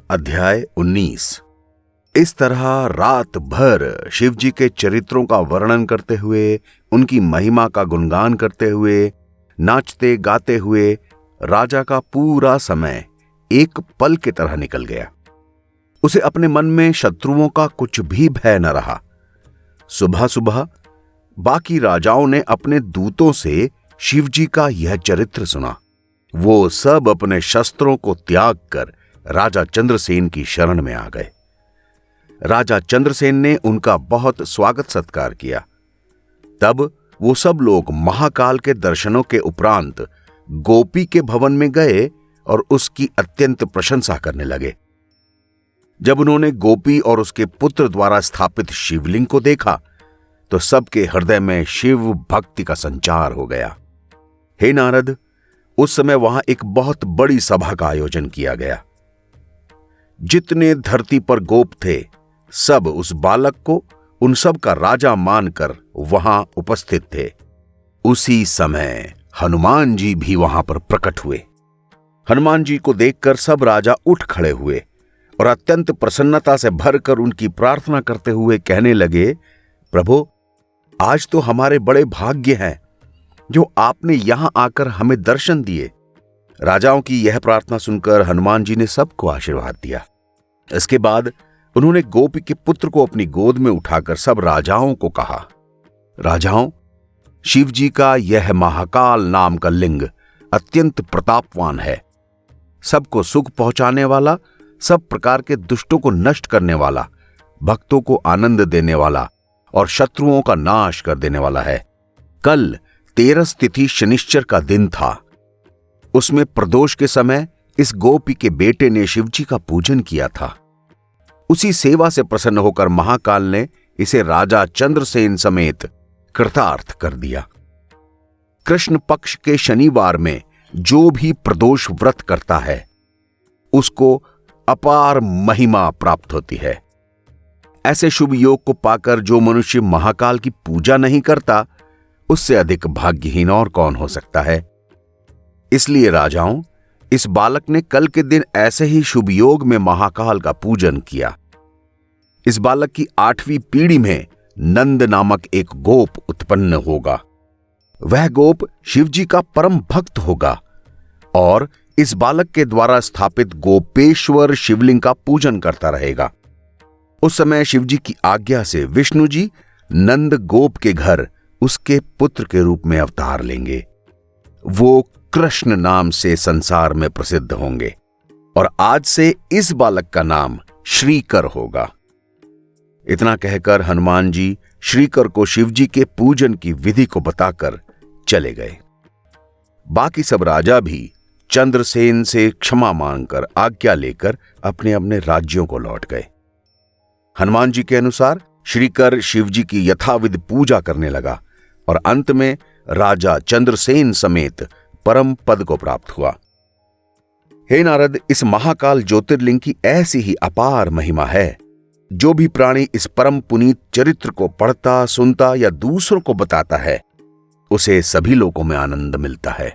अध्याय 19। इस तरह रात भर शिव जी के चरित्रों का वर्णन करते हुए, उनकी महिमा का गुणगान करते हुए, नाचते गाते हुए राजा का पूरा समय एक पल की तरह निकल गया। उसे अपने मन में शत्रुओं का कुछ भी भय न रहा। सुबह सुबह बाकी राजाओं ने अपने दूतों से शिव जी का यह चरित्र सुना। वो सब अपने शस्त्रों को त्याग कर राजा चंद्रसेन की शरण में आ गए। राजा चंद्रसेन ने उनका बहुत स्वागत सत्कार किया। तब वो सब लोग महाकाल के दर्शनों के उपरांत गोपी के भवन में गए और उसकी अत्यंत प्रशंसा करने लगे। जब उन्होंने गोपी और उसके पुत्र द्वारा स्थापित शिवलिंग को देखा तो सबके हृदय में शिव भक्ति का संचार हो गया। हे नारद, उस समय वहां एक बहुत बड़ी सभा का आयोजन किया गया। जितने धरती पर गोप थे सब उस बालक को उन सब का राजा मानकर वहां उपस्थित थे। उसी समय हनुमान जी भी वहां पर प्रकट हुए। हनुमान जी को देखकर सब राजा उठ खड़े हुए और अत्यंत प्रसन्नता से भरकर उनकी प्रार्थना करते हुए कहने लगे, प्रभु, आज तो हमारे बड़े भाग्य हैं जो आपने यहां आकर हमें दर्शन दिए। राजाओं की यह प्रार्थना सुनकर हनुमान जी ने सबको आशीर्वाद दिया। इसके बाद उन्होंने गोपी के पुत्र को अपनी गोद में उठाकर सब राजाओं को कहा, राजाओं, शिव जी का यह महाकाल नाम का लिंग अत्यंत प्रतापवान है। सबको सुख पहुंचाने वाला, सब प्रकार के दुष्टों को नष्ट करने वाला, भक्तों को आनंद देने वाला और शत्रुओं का नाश कर देने वाला है। कल 13 तिथि शनिश्चर का दिन था। उसमें प्रदोष के समय इस गोपी के बेटे ने शिव जी का पूजन किया था। उसी सेवा से प्रसन्न होकर महाकाल ने इसे राजा चंद्रसेन समेत कृतार्थ कर दिया। कृष्ण पक्ष के शनिवार में जो भी प्रदोष व्रत करता है उसको अपार महिमा प्राप्त होती है। ऐसे शुभ योग को पाकर जो मनुष्य महाकाल की पूजा नहीं करता उससे अधिक भाग्यहीन और कौन हो सकता है। इसलिए राजाओं, इस बालक ने कल के दिन ऐसे ही शुभ योग में महाकाल का पूजन किया। इस बालक की 8वीं पीढ़ी में नंद नामक एक गोप उत्पन्न होगा। वह गोप शिव जी का परम भक्त होगा और इस बालक के द्वारा स्थापित गोपेश्वर शिवलिंग का पूजन करता रहेगा। उस समय शिव जी की आज्ञा से विष्णु जी नंद गोप के घर उसके पुत्र के रूप में अवतार लेंगे। वो कृष्ण नाम से संसार में प्रसिद्ध होंगे और आज से इस बालक का नाम श्रीकर होगा। इतना कहकर हनुमान जी श्रीकर को शिव जी के पूजन की विधि को बताकर चले गए। बाकी सब राजा भी चंद्रसेन से क्षमा मांगकर आज्ञा लेकर अपने अपने राज्यों को लौट गए। हनुमान जी के अनुसार श्रीकर शिव जी की यथाविधि पूजा करने लगा और अंत में राजा चंद्रसेन समेत परम पद को प्राप्त हुआ। हे नारद, इस महाकाल ज्योतिर्लिंग की ऐसी ही अपार महिमा है। जो भी प्राणी इस परम पुनीत चरित्र को पढ़ता, सुनता या दूसरों को बताता है उसे सभी लोकों में आनंद मिलता है।